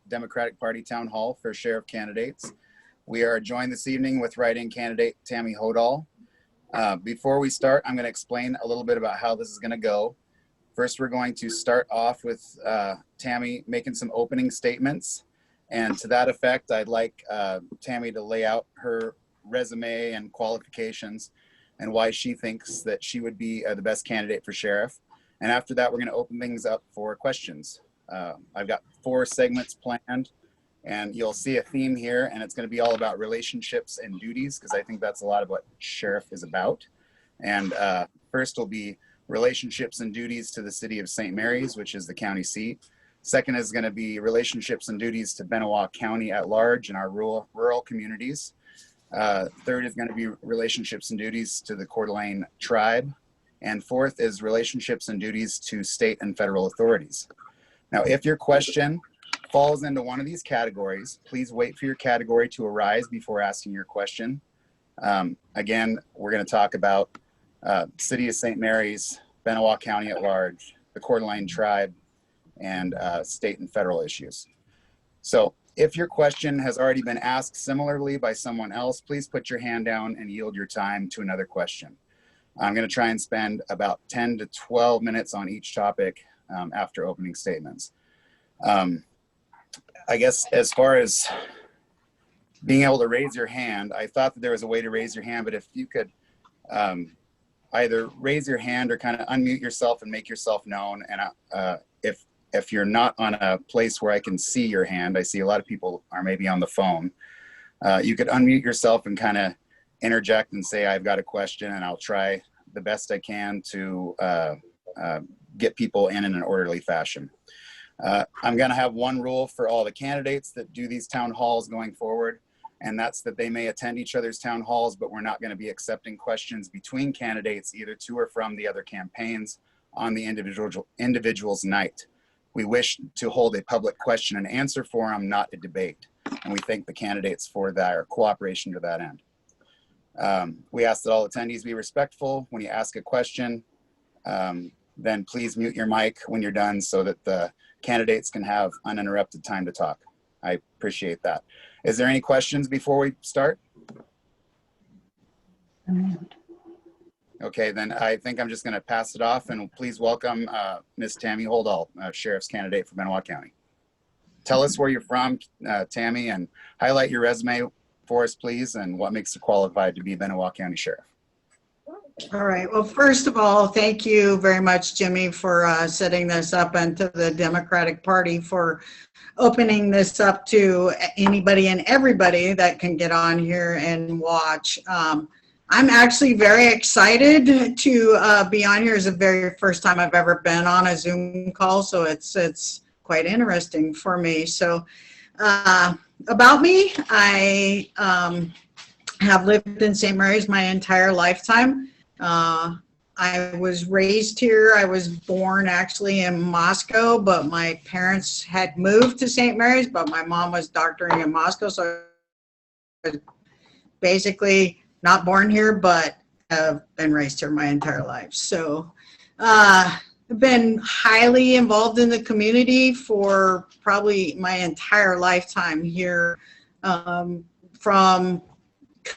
Democratic Party Town Hall for sheriff candidates. We are joined this evening with write-in candidate Tami Holdahl. Before we start, I'm going to explain a little bit about how this is going to go. First, we're going to start off with Tami making some opening statements. And to that effect, I'd like Tami to lay out her resume and qualifications and why she thinks that she would be the best candidate for sheriff. And after that, we're going to open things up for questions. I've got 4 segments planned, and you'll see a theme here, and it's going to be all about relationships and duties, because I think that's a lot of what sheriff is about. And first will be relationships and duties to the city of St. Mary's, which is the county seat. Second is going to be relationships and duties to Benoit County at large and our rural communities. Third is going to be relationships and duties to the Coeur d'Alene tribe. And fourth is relationships and duties to state and federal authorities. Now, if your question falls into one of these categories, please wait for your category to arise before asking your question. Again, we're going to talk about City of St. Mary's, Benoit County at large, the Coeur d'Alene tribe, and state and federal issues. So if your question has already been asked similarly by someone else, please put your hand down and yield your time to another question. I'm going to try and spend about 10 to 12 minutes on each topic after opening statements. I guess as far as being able to raise your hand, I thought that there was a way to raise your hand, but if you could either raise your hand or kind of unmute yourself and make yourself known. And if you're not on a place where I can see your hand, I see a lot of people are maybe on the phone. You could unmute yourself and kind of interject and say, I've got a question, and I'll try the best I can to get people in an orderly fashion. I'm going to have one rule for all the candidates that do these town halls going forward, and that's that they may attend each other's town halls, but we're not going to be accepting questions between candidates, either to or from the other campaigns, on the individual's night. We wish to hold a public question and answer forum, not a debate, and we thank the candidates for their cooperation to that end. We ask that all attendees be respectful. When you ask a question, then please mute your mic when you're done so that the candidates can have uninterrupted time to talk. I appreciate that. Is there any questions before we start? Okay, then I think I'm just going to pass it off, and please welcome Ms. Tami Holdahl, Sheriff's candidate for Benoit County. Tell us where you're from, Tami, and highlight your resume for us, please, and what makes you qualified to be Benoit County Sheriff. All right. Well, first of all, thank you very much, Jimmy, for setting this up, and to the Democratic Party for opening this up to anybody and everybody that can get on here and watch. I'm actually very excited to be on here. It's the very first time I've ever been on a Zoom call, so it's quite interesting for me. So about me, I have lived in St. Mary's my entire lifetime. I was raised here. I was born actually in Moscow, but my parents had moved to St. Mary's, but my mom was doctoring in Moscow, so I was basically not born here, but have been raised here my entire life. So I've been highly involved in the community for probably my entire lifetime here, from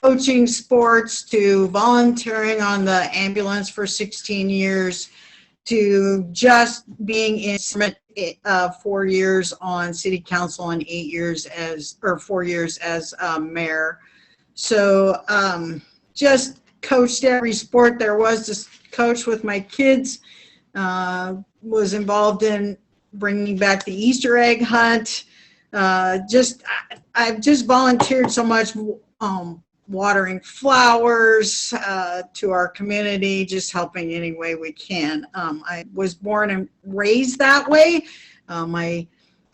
coaching sports to volunteering on the ambulance for 16 years to just being in 4 years on city council and 4 years as mayor. So just coached every sport there was to coach with my kids, was involved in bringing back the Easter egg hunt. I've just volunteered so much, watering flowers to our community, just helping any way we can. I was born and raised that way. My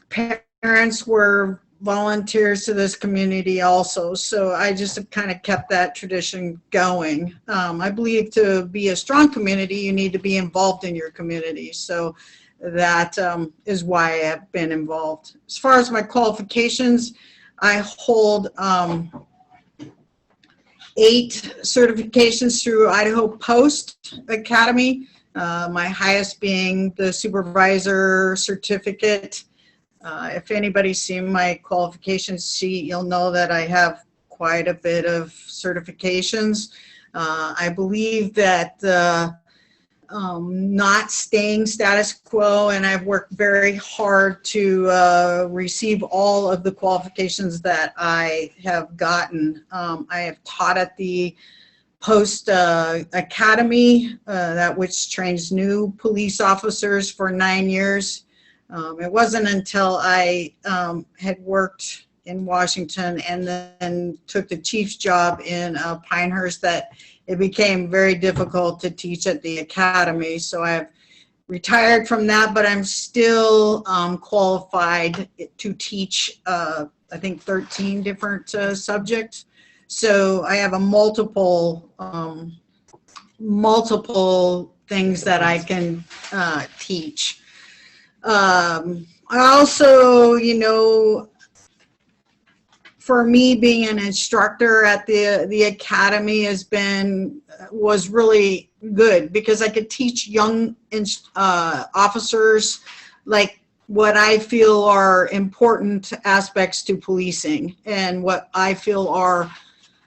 parents were volunteers to this community also, so I just have kind of kept that tradition going. I believe to be a strong community, you need to be involved in your community, so that is why I have been involved. As far as my qualifications, I hold 8 certifications through Idaho Post Academy, my highest being the supervisor certificate If anybody's seen my qualifications sheet, you'll know that I have quite a bit of certifications. I believe that not staying status quo, and I've worked very hard to receive all of the qualifications that I have gotten. I have taught at the Post Academy, that which trains new police officers for 9 years. It wasn't until I had worked in Washington and then took the chief's job in Pinehurst that it became very difficult to teach at the academy. So I've retired from that, but I'm still qualified to teach, I think, 13 different subjects. So I have a multiple things that I can teach. I also, you know, for me, being an instructor at the academy was really good because I could teach young officers like what I feel are important aspects to policing and what I feel are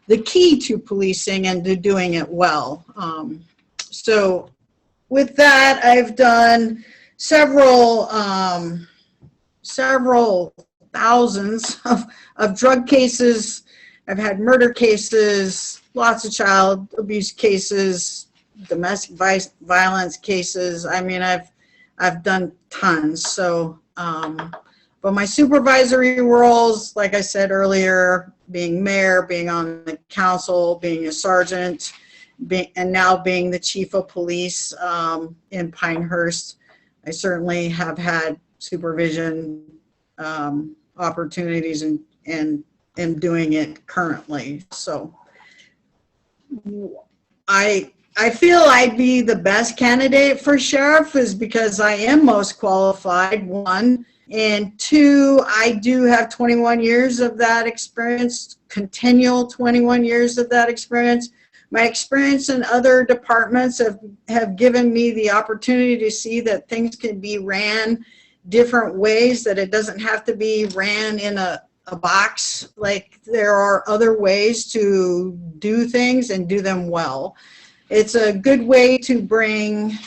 the key to policing and to doing it well. So with that, I've done several thousands of drug cases. I've had murder cases, lots of child abuse cases, domestic violence cases. I mean, I've done tons. So, but my supervisory roles, like I said earlier, being mayor, being on the council, being a sergeant, and now being the chief of police in Pinehurst, I certainly have had supervision opportunities and am doing it currently. So I feel I'd be the best candidate for sheriff is because I am most qualified, one, and two, I do have 21 years of that experience, continual 21 years of that experience. My experience in other departments have given me the opportunity to see that things can be ran different ways, that it doesn't have to be ran in a box. Like there are other ways to do things and do them well. It's a good way to bring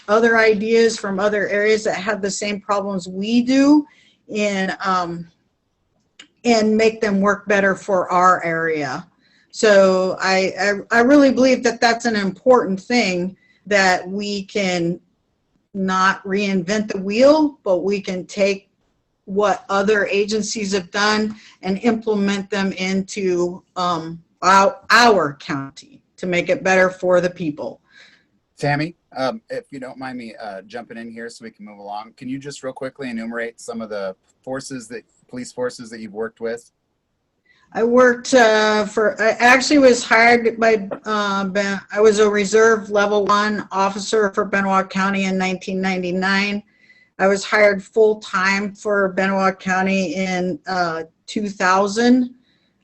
other ideas from other areas that have the same problems we do and make them work better for our area. So I really believe that that's an important thing, that we can not reinvent the wheel, but we can take what other agencies have done and implement them into our county to make it better for the people. Tami, if you don't mind me jumping in here so we can move along, can you just real quickly enumerate some of the police forces that you've worked with? I worked I actually was hired by, I was a reserve level 1 officer for Benoit County in 1999. I was hired full-time for Benoit County in 2000.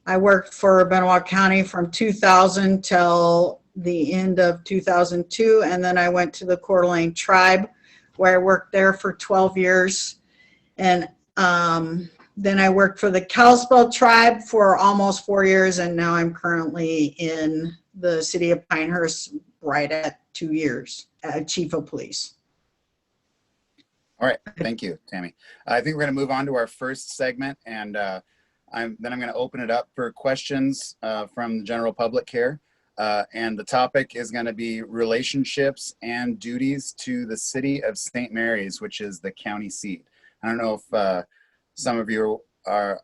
I worked for Benoit County from 2000 till the end of 2002, and then I went to the Coeur d'Alene Tribe, where I worked there for 12 years. And then I worked for the Kalispell Tribe for almost 4 years, and now I'm currently in the city of Pinehurst right at 2 years, chief of police. All right, thank you, Tami. I think we're going to move on to our first segment, and I'm going to open it up for questions from the general public here. And the topic is going to be relationships and duties to the city of St. Mary's, which is the county seat. I don't know if some of you are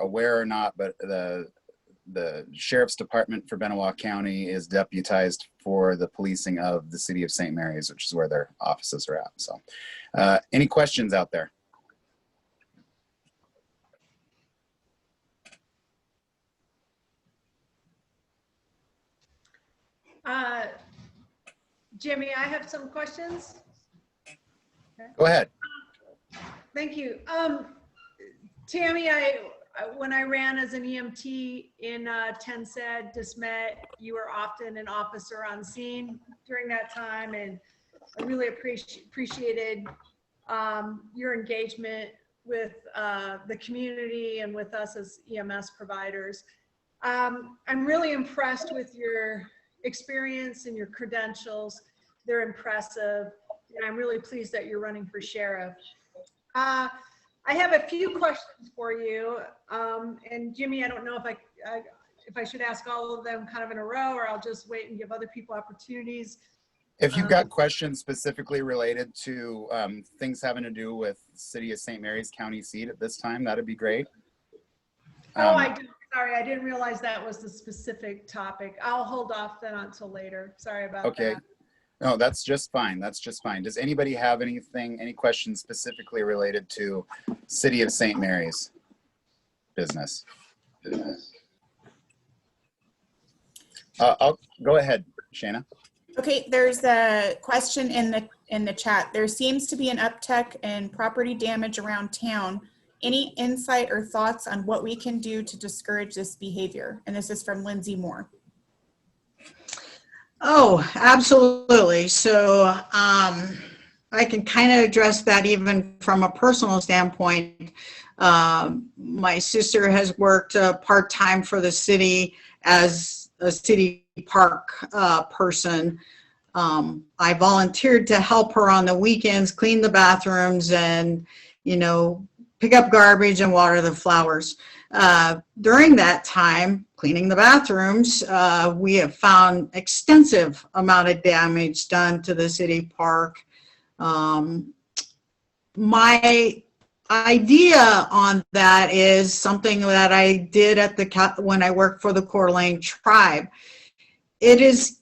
aware or not, but the Sheriff's Department for Benoit County is deputized for the policing of the city of St. Mary's, which is where their offices are at. So any questions out there? Jimmy, I have some questions. Okay. Go ahead. Thank you. Tami, when I ran as an EMT in Tensed, Desmet, you were often an officer on scene during that time, and I really appreciated your engagement the community and with us as EMS providers. I'm really impressed with your experience and your credentials. They're impressive, and I'm really pleased that you're running for sheriff. I have a few questions for you, and Jimmy, I don't know if I should ask all of them kind of in a row, or I'll just wait and give other people opportunities. If you've got questions specifically related to things having to do with City of St. Mary's County seat at this time, that'd be great. Sorry, I didn't realize that was the specific topic. I'll hold off then until later. Sorry about that. Okay. No, that's just fine. That's just fine. Does anybody have any questions specifically related to City of St. Mary's business? I'll go ahead, Shayna. Okay, there's a question in the chat. There seems to be an uptick in property damage around town. Any insight or thoughts on what we can do to discourage this behavior? And this is from Lindsay Moore. Oh, absolutely. So I can kind of address that even from a personal standpoint. My sister has worked part-time for the city as a city park person. I volunteered to help her on the weekends, clean the bathrooms and, pick up garbage and water the flowers. During that time, cleaning the bathrooms, we have found extensive amount of damage done to the city park. My idea on that is something that I did when I worked for the Coeur d'Alene tribe. It is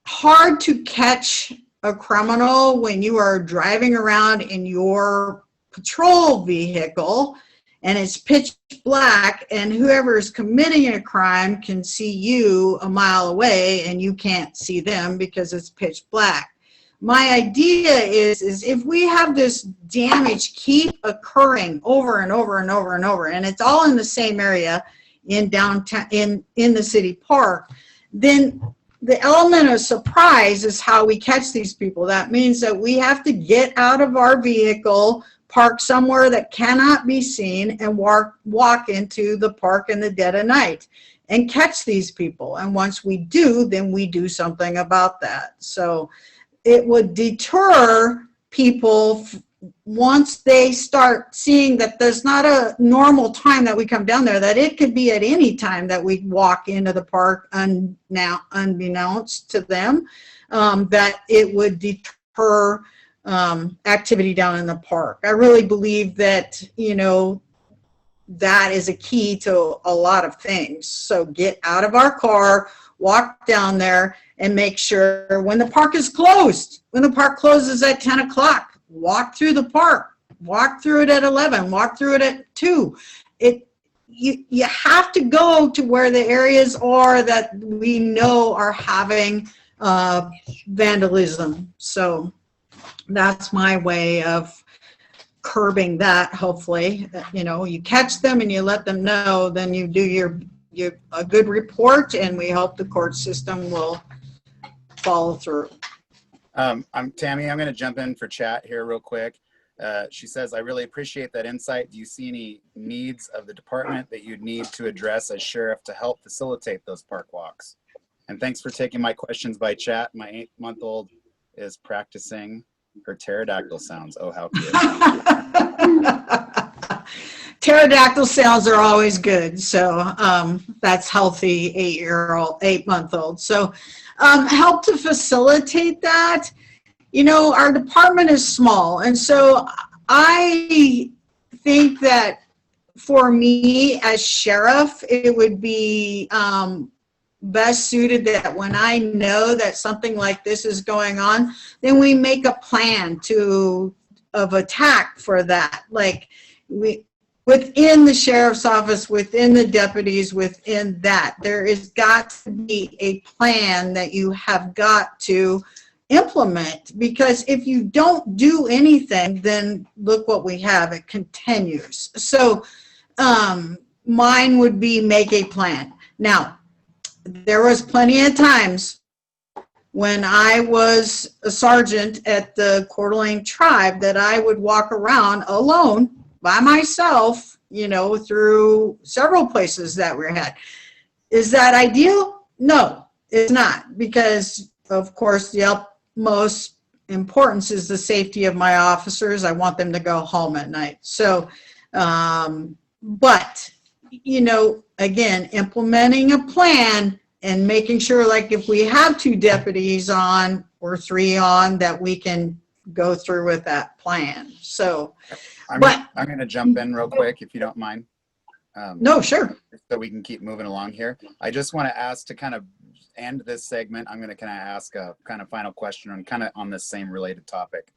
hard to catch a criminal when you are driving around in your patrol vehicle and it's pitch black, and whoever is committing a crime can see you a mile away and you can't see them because it's pitch black. My idea is if we have this damage keep occurring over and over and over and over, and it's all in the same area in downtown, in the city park, then the element of surprise is how we catch these people. That means that we have to get out of our vehicle, park somewhere that cannot be seen, and walk into the park in the dead of night and catch these people. And once we do, then we do something about that. So it would deter people once they start seeing that there's not a normal time that we come down there, that it could be at any time that we walk into the park unbeknownst to them, that it would deter activity down in the park. I really believe that, that is a key to a lot of things. So get out of our car, walk down there, and make sure when the park is closed, when the park closes at 10 o'clock, walk through the park, walk through it at 11, walk through it at 2. You have to go to where the areas are that we know are having vandalism. So that's my way of curbing that. Hopefully, you catch them and you let them know, then you do a good report, and we hope the court system will follow through. Tami, I'm going to jump in for chat here real quick. She says, I really appreciate that insight. Do you see any needs of the department that you'd need to address as sheriff to help facilitate those park walks? And thanks for taking my questions by chat. My 8-month-old is practicing her pterodactyl sounds. Oh, how cute. Pterodactyl sounds are always good. So that's healthy 8-month-old. So help to facilitate that. Our department is small. And so I think that for me as sheriff, it would be best suited that when I know that something like this is going on, then we make a plan of attack for that. Like within the sheriff's office, within the deputies, within that, there is got to be a plan that you have got to implement, because if you don't do anything, then look what we have, it continues. So mine would be make a plan. Now, there was plenty of times when I was a sergeant at the Coeur d'Alene tribe that I would walk around alone by myself, through several places that we had. Is that ideal? No, it's not, because of course the utmost importance is the safety of my officers. I want them to go home at night. So, but, again, implementing a plan and making sure, like, if we have 2 deputies on or 3 on, that we can go through with that plan. So, I'm going to jump in real quick, if you don't mind. No, sure. So we can keep moving along here. I just want to ask, to kind of end this segment, I'm going to kind of ask a kind of final question on kind of on this same related topic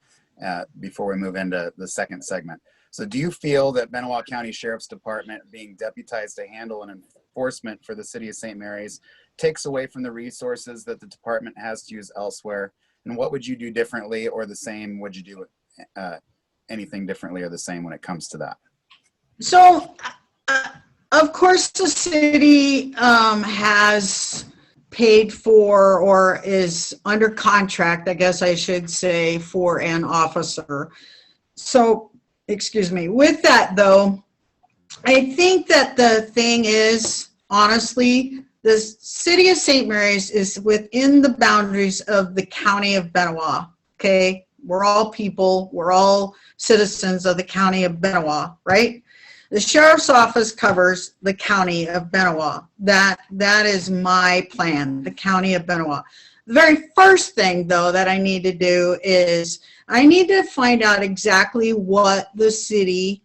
before we move into the second segment. So do you feel that Benoit County Sheriff's Department being deputized to handle an enforcement for the city of St. Mary's takes away from the resources that the department has to use elsewhere? And what would you do differently or the same? Would you do anything differently or the same when it comes to that? So, of course, the city has paid for, or is under contract, I guess I should say, for an officer. So, excuse me. With that, though, I think that the thing is, honestly, the city of St. Mary's is within the boundaries of the county of Benoit, okay? We're all people. We're all citizens of the county of Benoit, right? The sheriff's office covers the county of Benoit. That is my plan, the county of Benoit. The very first thing, though, that I need to do is I need to find out exactly what the city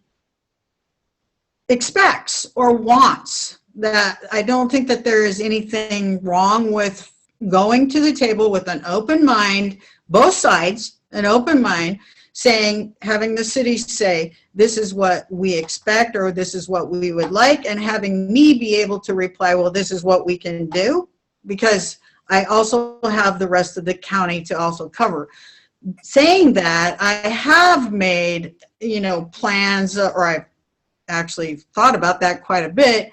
expects or wants. That I don't think that there is anything wrong with going to the table with an open mind, both sides, an open mind, having the city say, this is what we expect, or this is what we would like, and having me be able to reply, well, this is what we can do, because I also have the rest of the county to also cover. Saying that, I have made, plans, or I've actually thought about that quite a bit.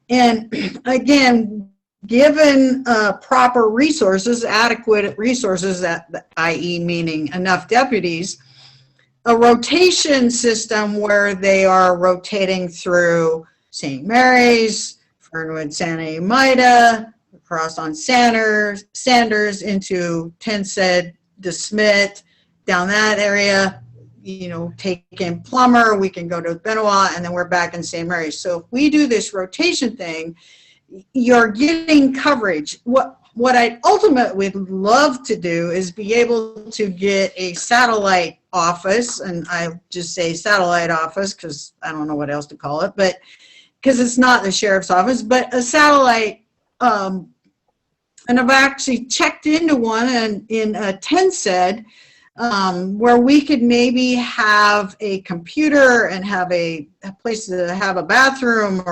And again, given proper resources, adequate resources, i.e. meaning enough deputies, a rotation system where they are rotating through St. Mary's, Fernwood, Santa Emida, across on Sanders into Tensed, DeSmit, down that area, take in Plummer, we can go to Benoit, and then we're back in St. Mary's. So if we do this rotation thing, you're getting coverage. What I ultimately would love to do is be able to get a satellite office, and I just say satellite office because I don't know what else to call it, but because it's not the sheriff's office, but a satellite, and I've actually checked into one in Tensed, where we could maybe have a computer and have a place to have a bathroom,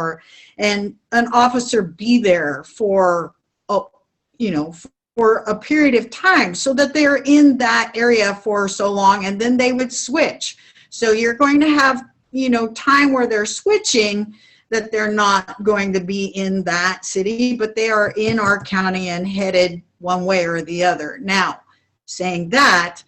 and an officer be there for a period of time, so that they're in that area for so long, and then they would switch. So you're going to have, time where they're switching, that they're not going to be in that city, but they are in our county and headed one way or the other. Now, saying that,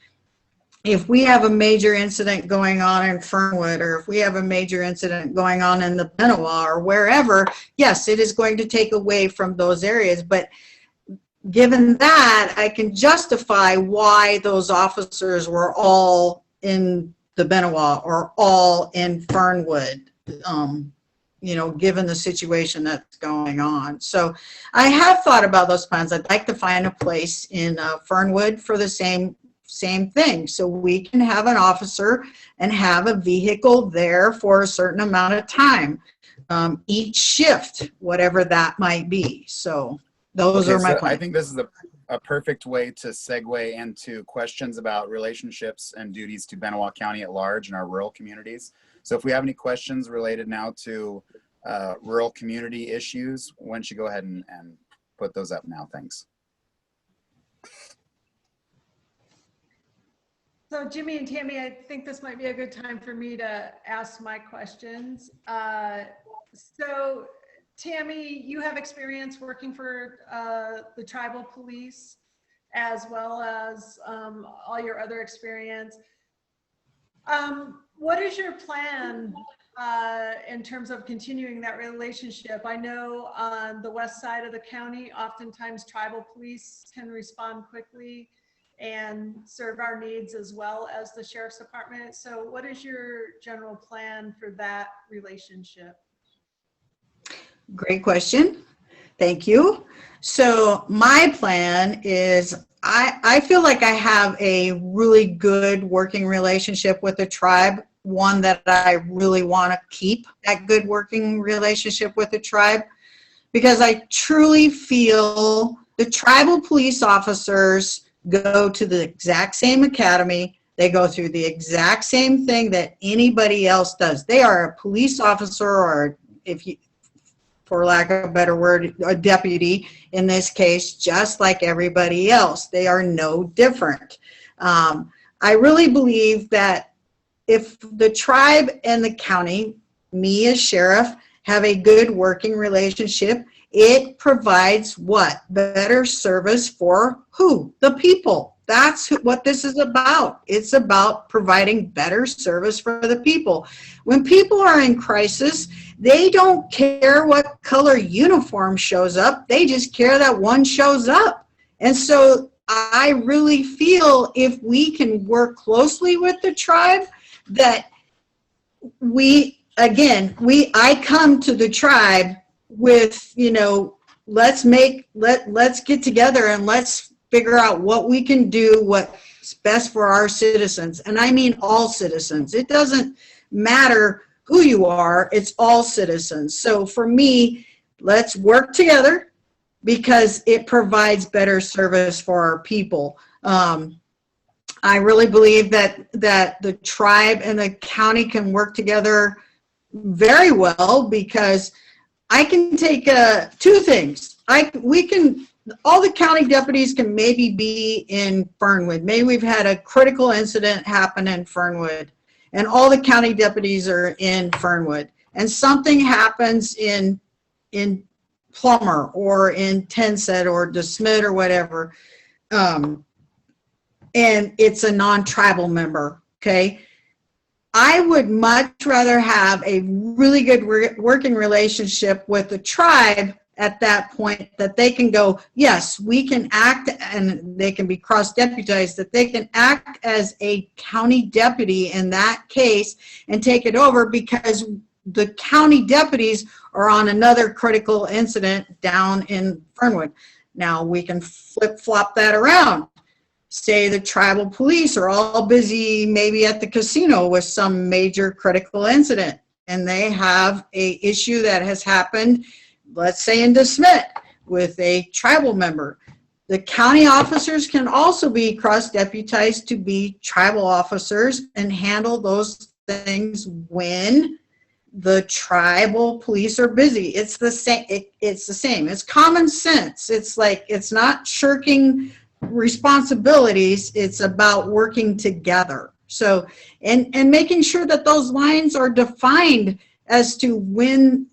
if we have a major incident going on in Fernwood, or if we have a major incident going on in the Benoit or wherever, yes, it is going to take away from those areas. But given that, I can justify why those officers were all in the Benoit or all in Fernwood, given the situation that's going on. So I have thought about those plans. I'd like to find a place in Fernwood for the same thing, so we can have an officer and have a vehicle there for a certain amount of time, each shift, whatever that might be. So those are my plans. I think this is a perfect way to segue into questions about relationships and duties to Benoit County at large and our rural communities. So if we have any questions related now to rural community issues, why don't you go ahead and put those up now? Thanks. So Jimmy and Tammy, I think this might be a good time for me to ask my questions. So Tammy, you have experience working for the tribal police, as well as all your other experience. What is your plan in terms of continuing that relationship? I know on the west side of the county, oftentimes tribal police can respond quickly and serve our needs as well as the sheriff's department. So what is your general plan for that relationship? Great question. Thank you. So my plan is I feel like I have a really good working relationship with the tribe, one that I really want to keep that good working relationship with the tribe, because I truly feel the tribal police officers go to the exact same academy. They go through the exact same thing that anybody else does. They are a police officer, or if you, for lack of a better word, a deputy in this case, just like everybody else. They are no different. I really believe that if the tribe and the county, me as sheriff, have a good working relationship, it provides what? Better service for who? The people. That's what this is about. It's about providing better service for the people. When people are in crisis, they don't care what color uniform shows up. They just care that one shows up. And so I really feel if we can work closely with the tribe, that I come to the tribe with, let's get together and let's figure out what we can do, what's best for our citizens. And I mean all citizens. It doesn't matter who you are, it's all citizens. So for me, let's work together because it provides better service for our people. I really believe that the tribe and the county can work together very well, because I can take two things. All the county deputies can maybe be in Fernwood. Maybe we've had a critical incident happen in Fernwood, and all the county deputies are in Fernwood, and something happens in Plummer or in Tensett or DeSmit or whatever, and it's a non-tribal member, okay? I would much rather have a really good working relationship with the tribe at that point, that they can go, yes, we can act, and they can be cross-deputized, that they can act as a county deputy in that case and take it over, because the county deputies are on another critical incident down in Fernwood. Now we can flip-flop that around. Say the tribal police are all busy maybe at the casino with some major critical incident, and they have a issue that has happened, let's say in DeSmit, with a tribal member. The county officers can also be cross-deputized to be tribal officers and handle those things when the tribal police are busy. It's the same. It's the same. It's common sense. It's like, it's not shirking responsibilities. It's about working together. So, and making sure that those lines are defined as to when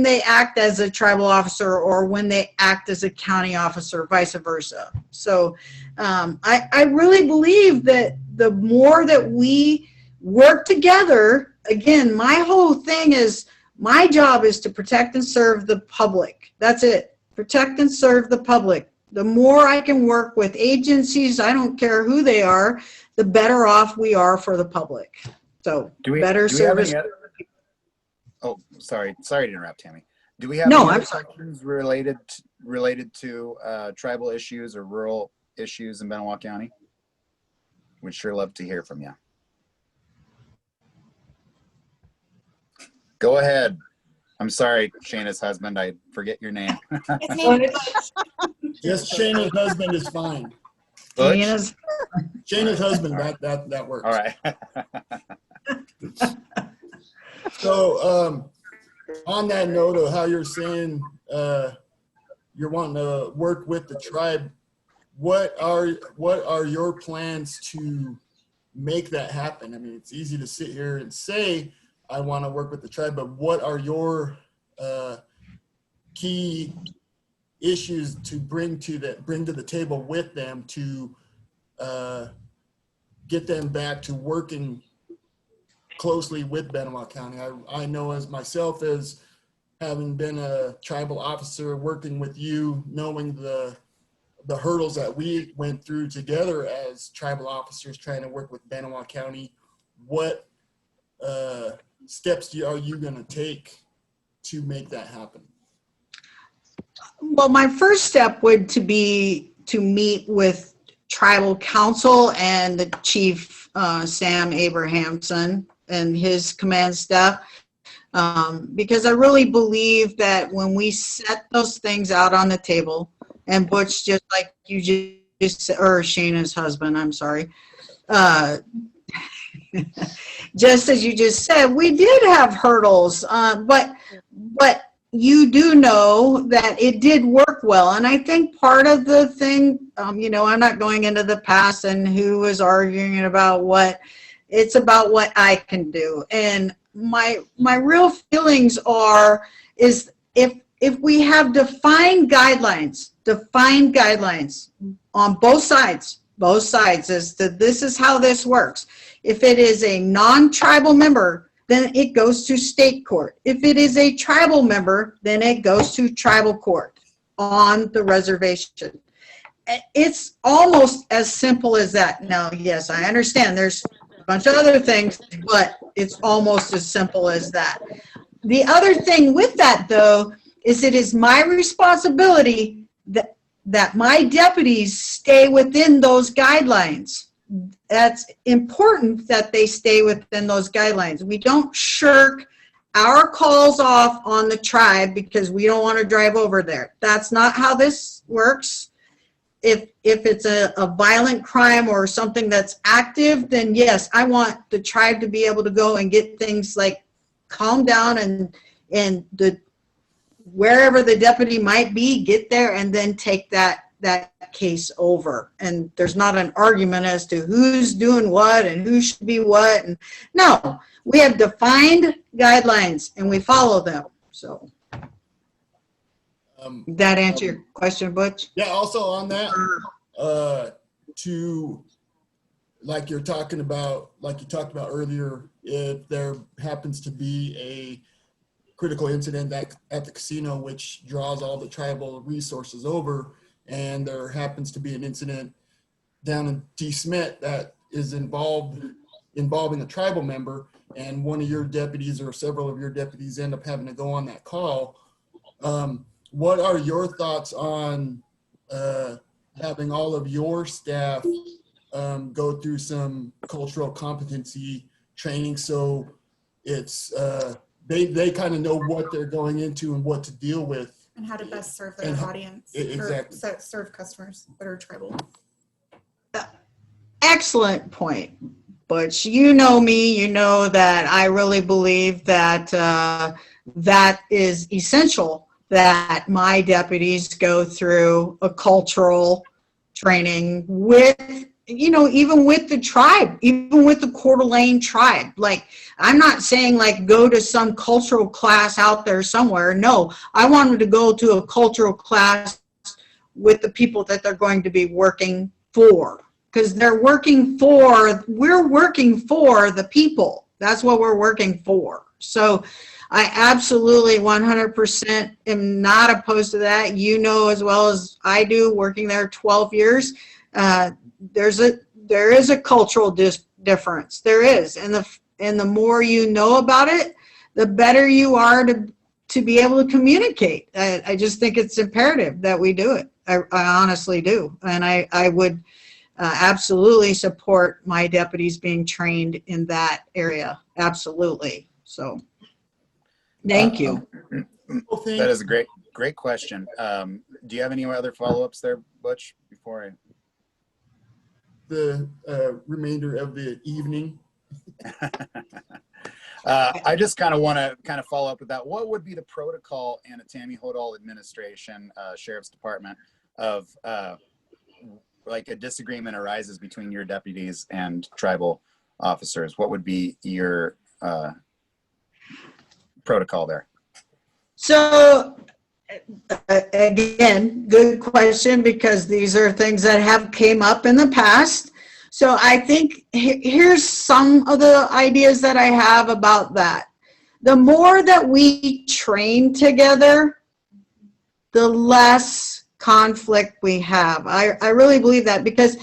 they act as a tribal officer or when they act as a county officer, vice versa. So I really believe that the more that we work together, again, my whole thing is, my job is to protect and serve the public. That's it. Protect and serve the public. The more I can work with agencies, I don't care who they are, the better off we are for the public. So better service. Oh, sorry to interrupt, Tammy. Do we have any other questions related to tribal issues or rural issues in Benoit County? We'd sure love to hear from you. Go ahead. I'm sorry, Shayna's husband. I forget your name. His name is Just Shayna's husband is fine. Butch? Shayna's husband, that works. All right. So on that note of how you're saying you're wanting to work with the tribe, what are your plans to make that happen? I mean, it's easy to sit here and say, I want to work with the tribe, but what are your key issues to bring to the table with them to get them back to working closely with Benoit County. I know as myself, as having been a tribal officer, working with you, knowing the hurdles that we went through together as tribal officers trying to work with Benoit County, what steps are you going to take to make that happen? Well, my first step would be to meet with tribal council and the chief, Sam Abrahamson, and his command staff, because I really believe that when we set those things out on the table, and Butch, just like you just said, or Shayna's husband, I'm sorry, just as you just said, we did have hurdles, but you do know that it did work well. And I think part of the thing, I'm not going into the past and who was arguing about what. It's about what I can do. And my real feelings is if we have defined guidelines on both sides as to this is how this works. If it is a non-tribal member, then it goes to state court. If it is a tribal member, then it goes to tribal court on the reservation. It's almost as simple as that. Now, yes, I understand there's a bunch of other things, but it's almost as simple as that. The other thing with that, though, is it is my responsibility that my deputies stay within those guidelines. That's important that they stay within those guidelines. We don't shirk our calls off on the tribe because we don't want to drive over there. That's not how this works. If it's a violent crime or something that's active, then yes, I want the tribe to be able to go and get things like calm down and wherever the deputy might be, get there and then take that case over. And there's not an argument as to who's doing what and who should be what. And no, we have defined guidelines and we follow them. So that answer your question, Butch? Yeah, also on that, like you talked about earlier, if there happens to be a critical incident at the casino, which draws all the tribal resources over, and there happens to be an incident down in T. Smith that is involving a tribal member, and one of your deputies or several of your deputies end up having to go on that call, what are your thoughts on having all of your staff go through some cultural competency training so it's they kind of know what they're going into and what to deal with? And how to best serve their audience. Exactly. Or serve customers that are tribal. Excellent point, Butch. You know me, you know that I really believe that that is essential, that my deputies go through a cultural training with, even with the tribe, even with the Coeur d'Alene tribe. Like, I'm not saying like go to some cultural class out there somewhere. No, I want them to go to a cultural class with the people that they're going to be working for, because we're working for the people. That's what we're working for. So I absolutely 100% am not opposed to that. You know as well as I do, working there 12 years, there is a cultural difference. There is, and the more you know about it, the better you are to be able to communicate. I just think it's imperative that we do it. I honestly do, and I would absolutely support my deputies being trained in that area. Absolutely. So, thank you. That is a great question. Do you have any other follow-ups there, Butch, before the remainder of the evening? I just kind of want to follow up with that. What would be the protocol in a Tami Holdahl administration, Sheriff's Department, of like a disagreement arises between your deputies and tribal officers? What would be your protocol there? So again, good question, because these are things that have came up in the past. So I think here's some of the ideas that I have about that. The more that we train together, the less conflict we have. I really believe that, because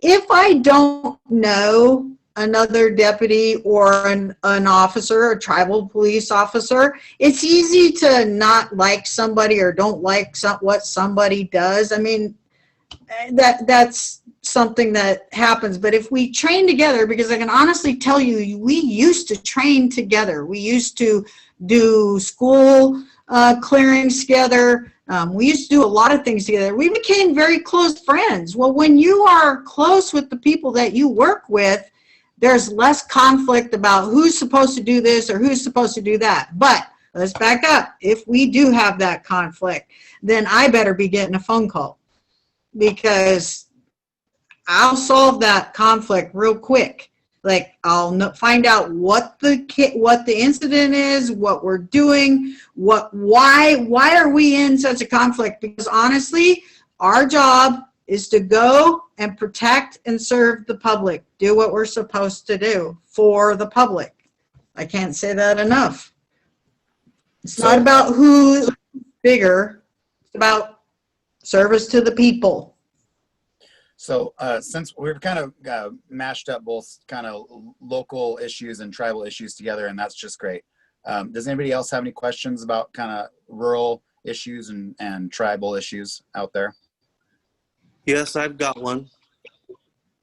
if I don't know another deputy or an officer, a tribal police officer, it's easy to not like somebody or don't like what somebody does. I mean, that's something that happens. But if we train together, because I can honestly tell you, we used to train together. We used to do school clearings together. We used to do a lot of things together. We became very close friends. Well, when you are close with the people that you work with, there's less conflict about who's supposed to do this or who's supposed to do that. But let's back up. If we do have that conflict, then I better be getting a phone call, because I'll solve that conflict real quick. Like, I'll find out what the incident is, what we're doing, why are we in such a conflict? Because honestly, our job is to go and protect and serve the public, do what we're supposed to do for the public. I can't say that enough. It's not about who's bigger, it's about service to the people. So since we've kind of mashed up both kind of local issues and tribal issues together, and that's just great. Does anybody else have any questions about kind of rural issues and tribal issues out there? Yes, I've got one.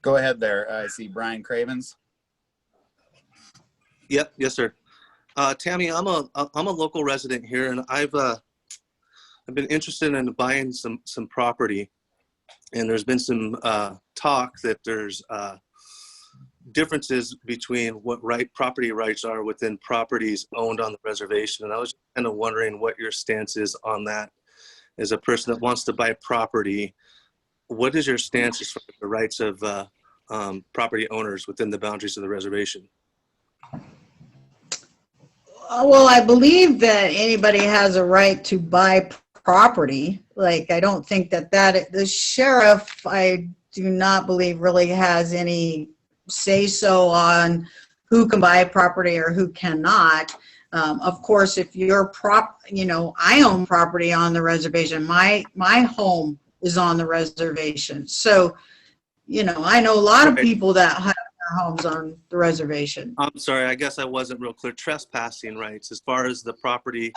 Go ahead there. I see Brian Cravens. Yep, yes, sir. Tami, I'm a local resident here, and I've been interested in buying some property, and there's been some talk that there's differences between what property rights are within properties owned on the reservation, and I was kind of wondering what your stance is on that. As a person that wants to buy property, what is your stance as far as the rights of property owners within the boundaries of the reservation? Well, I believe that anybody has a right to buy property. Like, I don't think that the sheriff, I do not believe, really has any say-so on who can buy property or who cannot. Of course, if you're I own property on the reservation. My home is on the reservation. So, I know a lot of people that have their homes on the reservation. I'm sorry, I guess I wasn't real clear. Trespassing rights, as far as the property,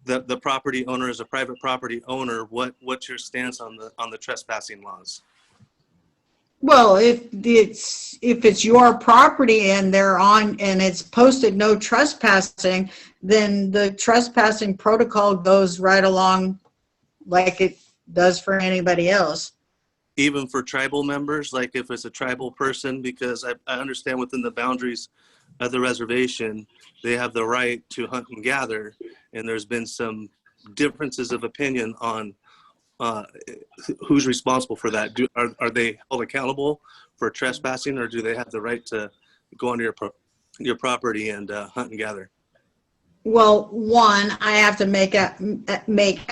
the property owner is a private property owner. What's your stance on the trespassing laws? Well, if it's your property and it's posted no trespassing, then the trespassing protocol goes right along like it does for anybody else. Even for tribal members, like if it's a tribal person, because I understand within the boundaries of the reservation, they have the right to hunt and gather, and there's been some differences of opinion on who's responsible for that. Are they held accountable for trespassing, or do they have the right to go onto your property and hunt and gather? Well, one, I have to make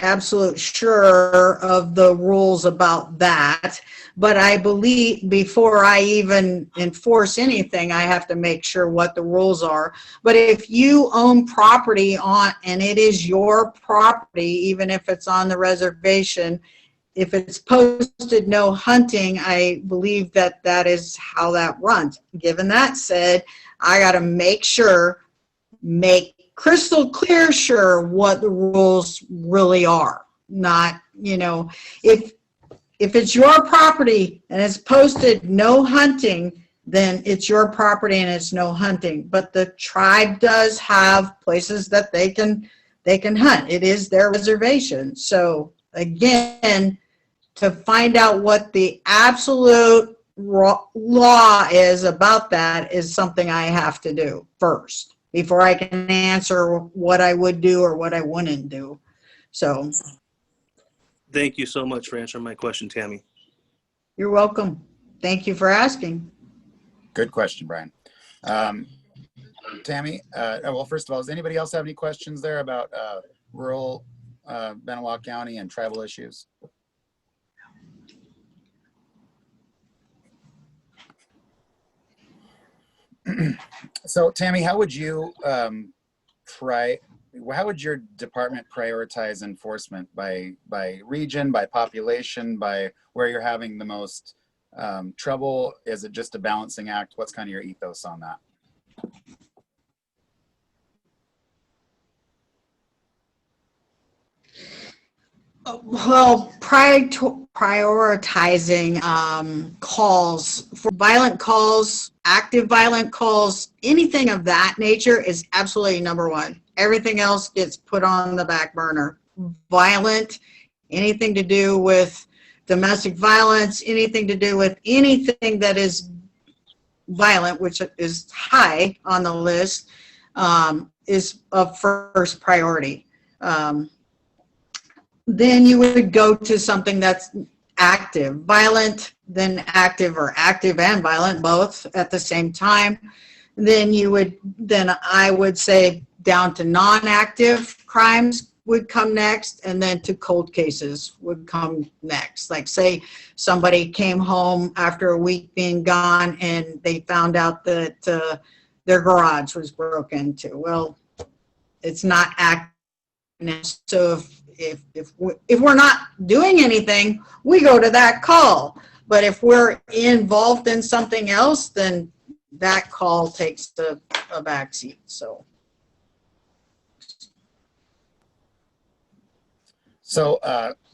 absolute sure of the rules about that. But I believe before I even enforce anything, I have to make sure what the rules are. But if you own property and it is your property, even if it's on the reservation, if it's posted no hunting, I believe that is how that runs. Given that said, I got to make crystal clear sure what the rules really are. Not, if it's your property and it's posted no hunting, then it's your property and it's no hunting. But the tribe does have places that they can hunt. It is their reservation. So again, to find out what the absolute law is about that is something I have to do first before I can answer what I would do or what I wouldn't do. So. Thank you so much for answering my question, Tami. You're welcome. Thank you for asking. Good question, Brian. Tami, well, first of all, does anybody else have any questions there about rural Benoit County and tribal issues? So Tammy, how would you how would your department prioritize enforcement by region, by population, by where you're having the most trouble? Is it just a balancing act? What's kind of your ethos on that? Well, prioritizing calls for violent calls, active violent calls, anything of that nature is absolutely number one. Everything else gets put on the back burner. Violent, anything to do with domestic violence, anything to do with anything that is violent, which is high on the list, is of first priority. Then you would go to something that's active, violent, then active, or active and violent, both at the same time. Then I would say down to non-active crimes would come next, and then to cold cases would come next. Like, say somebody came home after a week being gone and they found out that their garage was broken into. Well, it's not active. So if we're not doing anything, we go to that call. But if we're involved in something else, then that call takes a backseat. So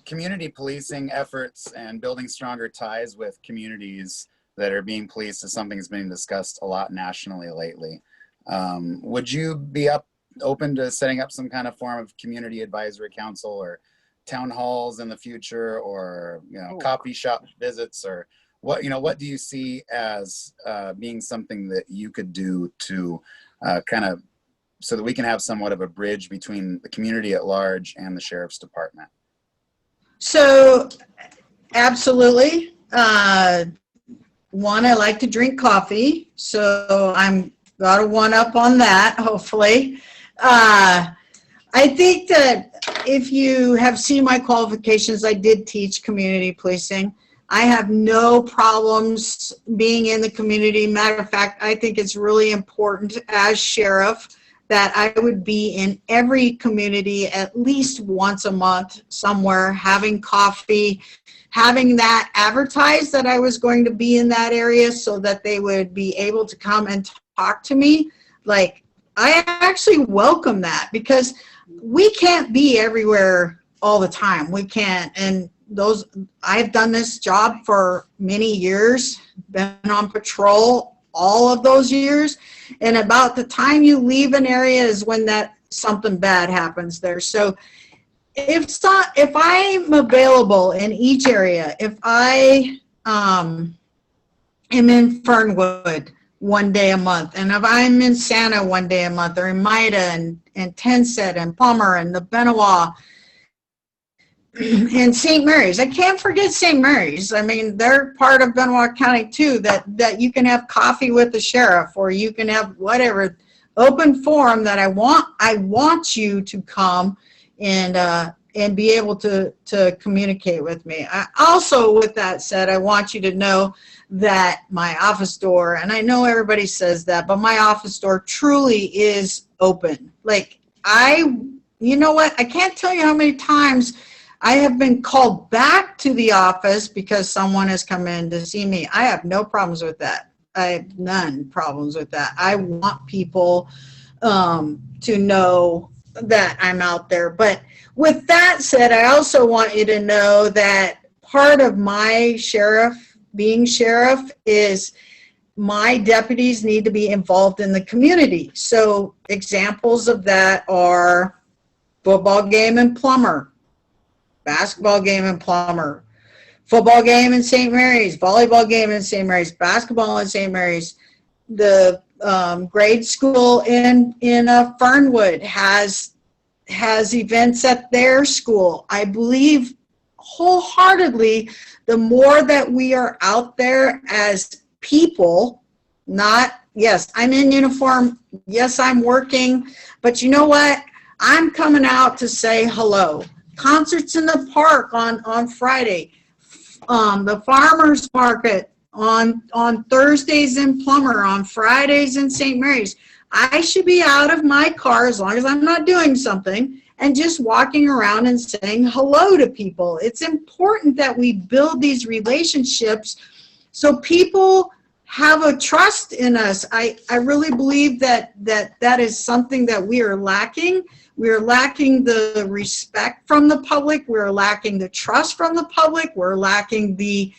community policing efforts and building stronger ties with communities that are being policed is something that's been discussed a lot nationally lately. Would you be open to setting up some kind of form of community advisory council or town halls in the future, or coffee shop visits, or what do you see as being something that you could do to kind of so that we can have somewhat of a bridge between the community at large and the sheriff's department? So absolutely. One, I like to drink coffee, so I'm got a one up on that, hopefully. I think that if you have seen my qualifications, I did teach community policing. I have no problems being in the community. Matter of fact, I think it's really important as sheriff that I would be in every community at least once a month somewhere, having coffee, having that advertised that I was going to be in that area so that they would be able to come and talk to me. Like, I actually welcome that, because we can't be everywhere all the time. We can't. And I've done this job for many years, been on patrol all of those years. And about the time you leave an area is when something bad happens there. So if I'm available in each area, if I am in Fernwood one day a month, and if I'm in Santa one day a month, or in Maida and Tensett and Palmer and the Benoit and St. Mary's. I can't forget St. Mary's. I mean, they're part of Benoit County too, that you can have coffee with the sheriff, or you can have whatever open forum that I want you to come and be able to communicate with me. I also, with that said, I want you to know that my office door, and I know everybody says that, but my office door truly is open. Like, you know what? I can't tell you how many times I have been called back to the office because someone has come in to see me. I have no problems with that. I have none problems with that. I want people to know that I'm out there. But with that said, I also want you to know that part of my being sheriff is my deputies need to be involved in the community. So examples of that are football game in Plummer, basketball game in Plummer, football game in St. Mary's, volleyball game in St. Mary's, basketball in St. Mary's. The grade school in Fernwood has events at their school. I believe wholeheartedly, the more that we are out there as people, yes, I'm in uniform, yes, I'm working, but you know what? I'm coming out to say hello. Concerts in the park on Friday, the farmers market on Thursdays in Plummer, on Fridays in St. Mary's. I should be out of my car, as long as I'm not doing something, and just walking around and saying hello to people. It's important that we build these relationships so people have a trust in us. I really believe that is something that we are lacking. We are lacking the respect from the public. We're lacking the trust from the public. We're lacking the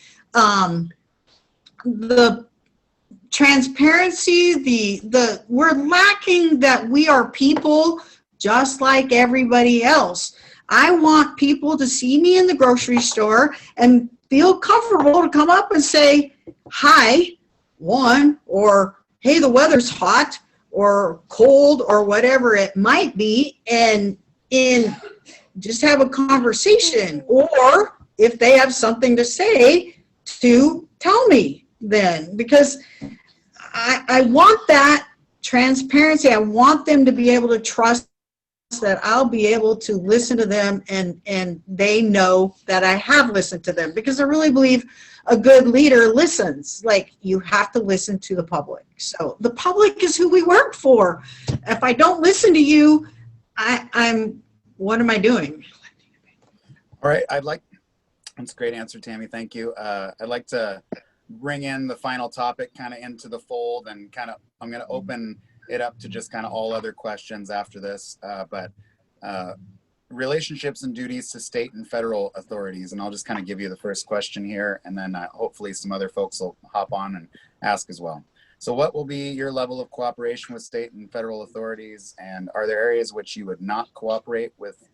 transparency. We're lacking that we are people just like everybody else. I want people to see me in the grocery store and feel comfortable to come up and say hi, or hey, the weather's hot or cold or whatever it might be, and just have a conversation. Or if they have something to say, to tell me then, because I want that transparency. I want them to be able to trust that I'll be able to listen to them, and they know that I have listened to them, because I really believe a good leader listens. Like, you have to listen to the public. So the public is who we work for. If I don't listen to you, what am I doing? All right, that's a great answer, Tami. Thank you. I'd like to bring in the final topic kind of into the fold, and I'm going to open it up to just kind of all other questions after this, but relationships and duties to state and federal authorities. And I'll just kind of give you the first question here, and then hopefully some other folks will hop on and ask as well. So what will be your level of cooperation with state and federal authorities? And are there areas which you would not cooperate with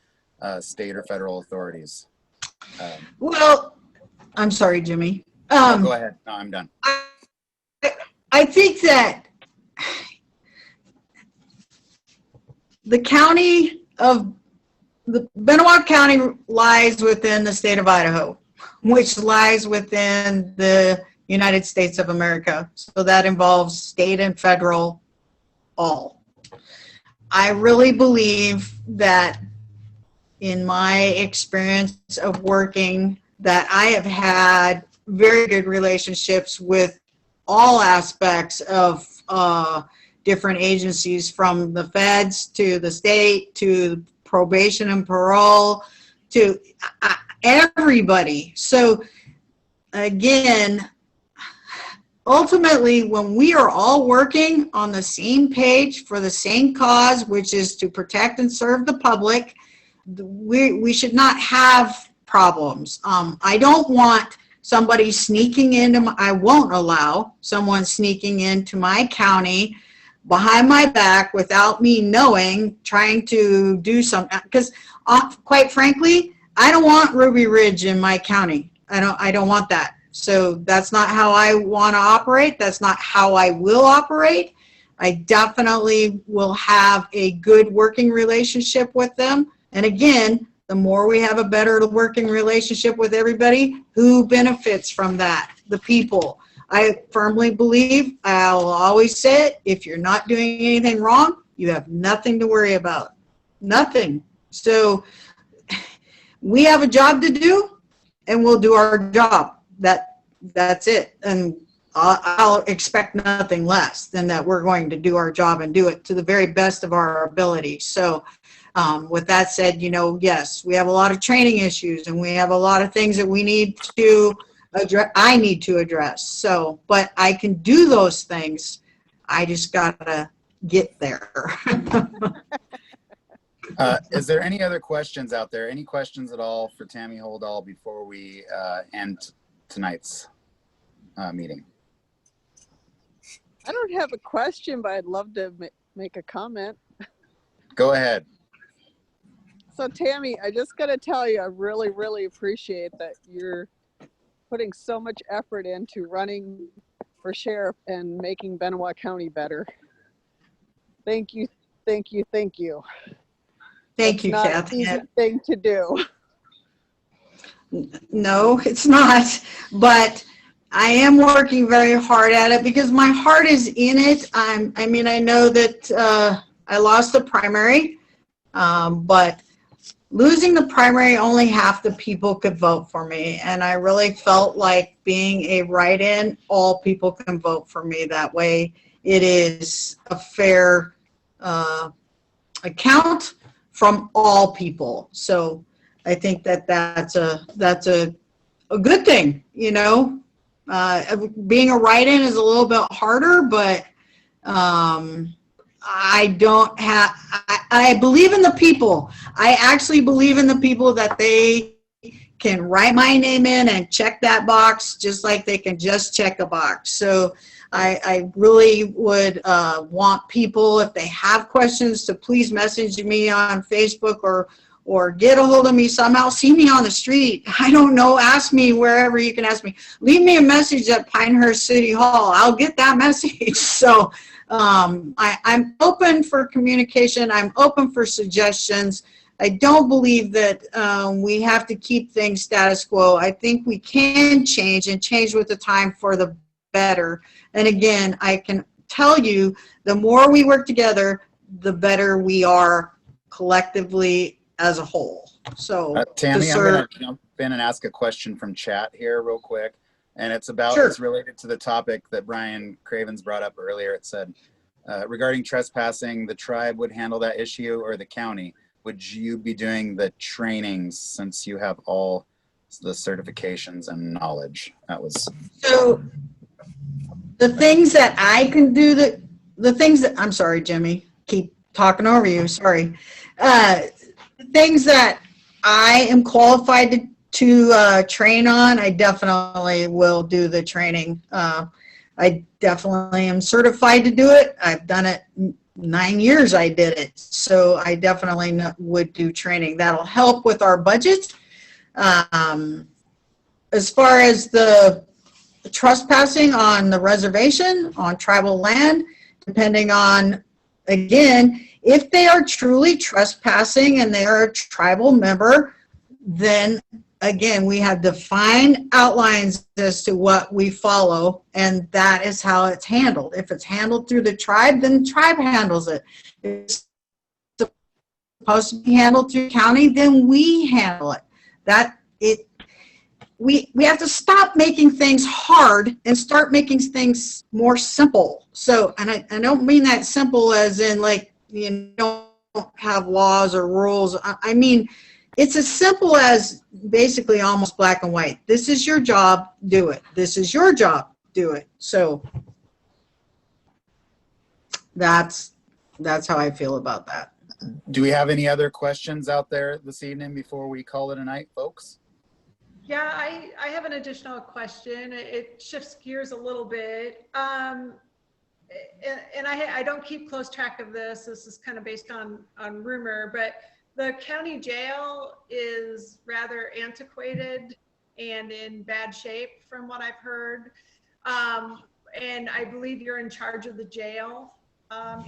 state or federal authorities? Well, I'm sorry, Jimmy. No, go ahead. No, I'm done. I think that the Benoit County lies within the state of Idaho, which lies within the United States of America. So that involves state and federal all. I really believe that, in my experience of working, that I have had very good relationships with all aspects of different agencies, from the feds to the state to probation and parole to everybody. So again, ultimately, when we are all working on the same page for the same cause, which is to protect and serve the public, we should not have problems. I don't want somebody sneaking into I won't allow someone sneaking into my county behind my back without me knowing, trying to do something. Because quite frankly, I don't want Ruby Ridge in my county. I don't want that. So that's not how I want to operate. That's not how I will operate. I definitely will have a good working relationship with them. And again, the more we have a better working relationship with everybody, who benefits from that? The people. I firmly believe, I'll always say it, if you're not doing anything wrong, you have nothing to worry about. Nothing. So we have a job to do, and we'll do our job. That's it. And I'll expect nothing less than that we're going to do our job and do it to the very best of our ability. So with that said, yes, we have a lot of training issues, and we have a lot of things that we need to address. I need to address. So, but I can do those things. I just gotta get there. Is there any other questions out there? Any questions at all for Tami Holdahl before we end tonight's meeting? I don't have a question, but I'd love to make a comment. Go ahead. So Tami, I just got to tell you, I really, really appreciate that you're putting so much effort into running for sheriff and making Benoit County better. Thank you, thank you, thank you. Thank you, Kathy. Kathy. Not an easy thing to do. No, it's not. But I am working very hard at it because my heart is in it. I know that I lost the primary, but losing the primary, only half the people could vote for me. And I really felt like being a write-in, all people can vote for me. That way it is a fair account from all people. So I think that that's a good thing, you know. Being a write-in is a little bit harder, but I don't have, I believe in the people. I actually believe in the people that they can write my name in and check that box just like they can just check a box. So I really would want people, if they have questions, to please message me on Facebook or get a hold of me somehow. See me on the street. I don't know. Ask me wherever you can ask me. Leave me a message at Pinehurst City Hall. I'll get that message. So I'm open for communication. I'm open for suggestions. I don't believe that we have to keep things status quo. I think we can change and change with the time for the better. And again, I can tell you, the more we work together, the better we are collectively as a whole. So Tami, I'm going to jump in and ask a question from chat here real quick. And it's about, Sure. It's related to the topic that Brian Cravens brought up earlier. It said, regarding trespassing, the tribe would handle that issue or the county. Would you be doing the trainings since you have all the certifications and knowledge? That was. So the things that I can do, the things that, I'm sorry, Jimmy, keep talking over you, sorry. The things that I am qualified to train on, I definitely will do the training. I definitely am certified to do it. I've done it 9 years. I did it. So I definitely would do training. That'll help with our budget. As far as the trespassing on the reservation, on tribal land, depending on, again, if they are truly trespassing and they are a tribal member, then again, we have defined outlines as to what we follow, and that is how it's handled. If it's handled through the tribe, then the tribe handles it. If it's supposed to be handled through county, then we handle it. We have to stop making things hard and start making things more simple. So, and I don't mean that simple as in like, you don't have laws or rules. I mean, it's as simple as basically almost black and white. This is your job, do it. This is your job, do it. So that's how I feel about that. Do we have any other questions out there this evening before we call it a night, folks? Yeah, I have an additional question. It shifts gears a little bit. And I don't keep close track of this. This is kind of based on rumor, but the county jail is rather antiquated and in bad shape from what I've heard. And I believe you're in charge of the jail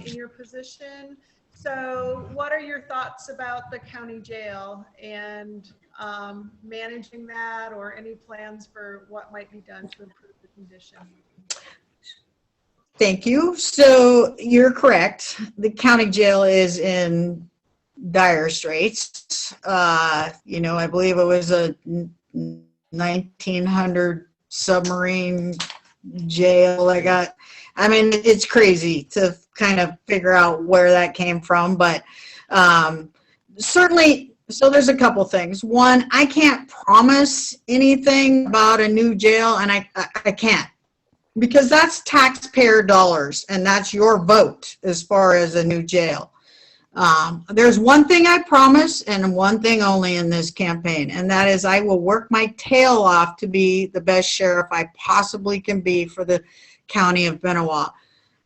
in your position. So what are your thoughts about the county jail and managing that, or any plans for what might be done to improve the condition? Thank you. So you're correct. The county jail is in dire straits. You know, I believe it was a 1900 submarine jail. I mean, it's crazy to kind of figure out where that came from, but certainly, so there's a couple things. One, I can't promise anything about a new jail, and I can't, because that's taxpayer dollars and that's your vote as far as a new jail. There's one thing I promise, and one thing only in this campaign, and that is I will work my tail off to be the best sheriff I possibly can be for the county of Benoit.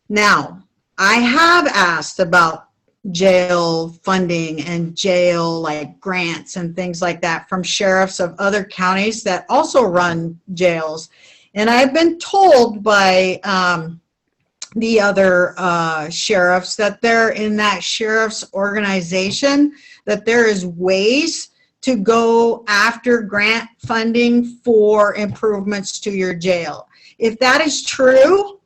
Now, I have asked about jail funding and jail like grants and things like that from sheriffs of other counties that also run jails. And I've been told by the other sheriffs that they're in that sheriff's organization, that there is ways to go after grant funding for improvements to your jail. If that is true,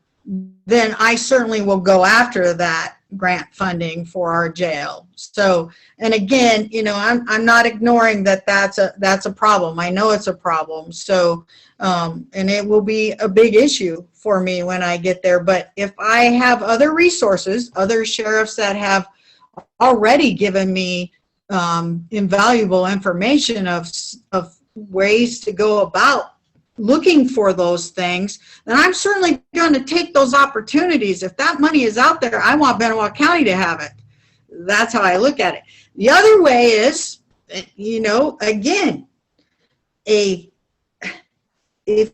then I certainly will go after that grant funding for our jail. So, and again, you know, I'm not ignoring that that's a problem. I know it's a problem. So, and it will be a big issue for me when I get there. But if I have other resources, other sheriffs that have already given me invaluable information of ways to go about looking for those things, then I'm certainly going to take those opportunities. If that money is out there, I want Benoit County to have it. That's how I look at it. The other way is, you know, again, if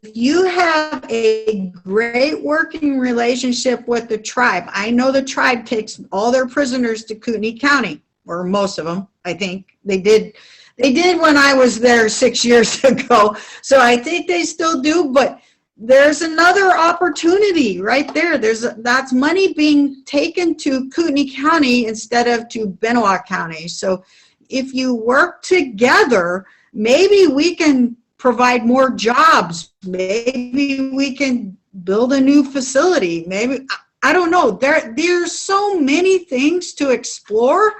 you have a great working relationship with the tribe, I know the tribe takes all their prisoners to Kootenai County, or most of them, I think. They did when I was there 6 years ago. So I think they still do, but there's another opportunity right there. That's money being taken to Kootenai County instead of to Benoit County. So if you work together, maybe we can provide more jobs. Maybe we can build a new facility. Maybe, I don't know. There's so many things to explore.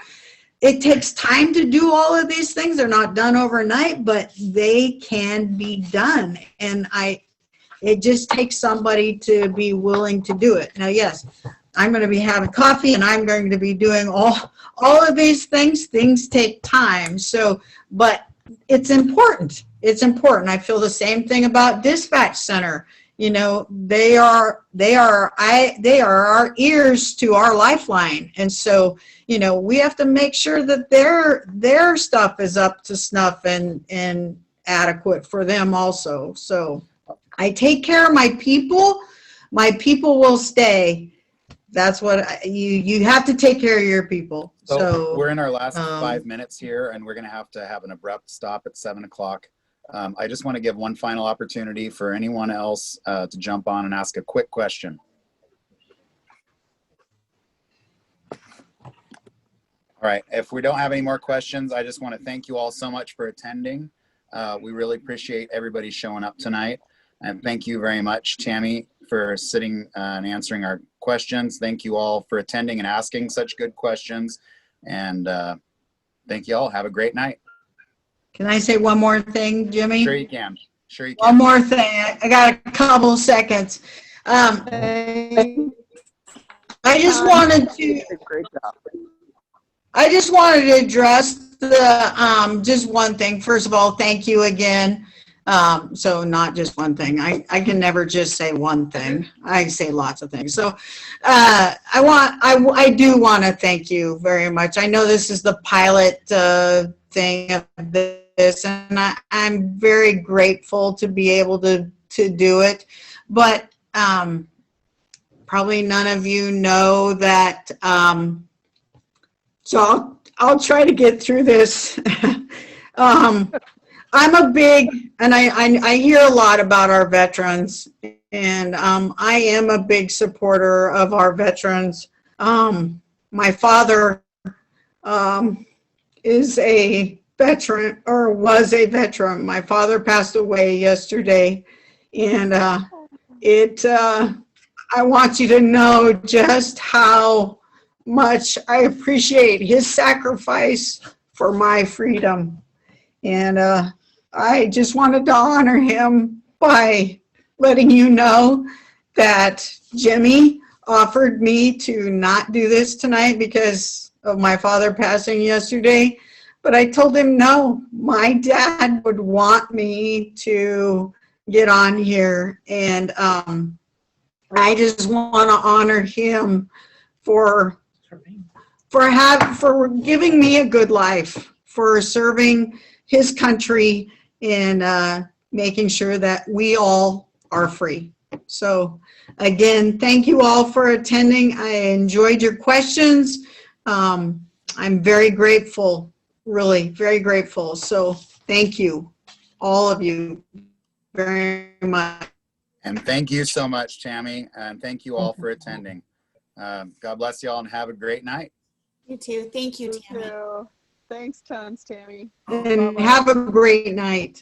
It takes time to do all of these things. They're not done overnight, but they can be done. And it just takes somebody to be willing to do it. Now, yes, I'm going to be having coffee and I'm going to be doing all of these things. Things take time. So, but it's important. It's important. I feel the same thing about dispatch center. You know, they are our ears to our lifeline. And so, you know, we have to make sure that their stuff is up to snuff and adequate for them also. So I take care of my people will stay. That's what you have to take care of your people. So we're in our last 5 minutes here, and we're going to have an abrupt stop at 7 o'clock. I just want to give one final opportunity for anyone else to jump on and ask a quick question. All right, if we don't have any more questions, I just want to thank you all so much for attending. We really appreciate everybody showing up tonight. And thank you very much, Tami, for sitting and answering our questions. Thank you all for attending and asking such good questions. And thank you all. Have a great night. can I say one more thing, Jimmy? Sure you can. Sure you can. One more thing. I got a couple of seconds. I just wanted to. Great job. I just wanted to address the just one thing. First of all, thank you again. So not just one thing. I can never just say one thing. I say lots of things. So I do want to thank you very much. I know this is the pilot thing of this, and I'm very grateful to be able to do it. But probably none of you know that. So I'll try to get through this. I'm a big, and I hear a lot about our veterans, and I am a big supporter of our veterans. My father is a veteran, or was a veteran. My father passed away yesterday, and I want you to know just how much I appreciate his sacrifice for my freedom. And I just wanted to honor him by letting you know that Jimmy offered me to not do this tonight because of my father passing yesterday. But I told him, no, my dad would want me to get on here. And I just want to honor him for giving me a good life, for serving his country, and making sure that we all are free. So again, thank you all for attending. I enjoyed your questions. I'm very grateful, really very grateful. So thank you, all of you, very much. And thank you so much, Tami. And thank you all for attending. God bless you all and have a great night. You too. Thank you, You Tami. too. Thanks tons, Tami. And have a great night.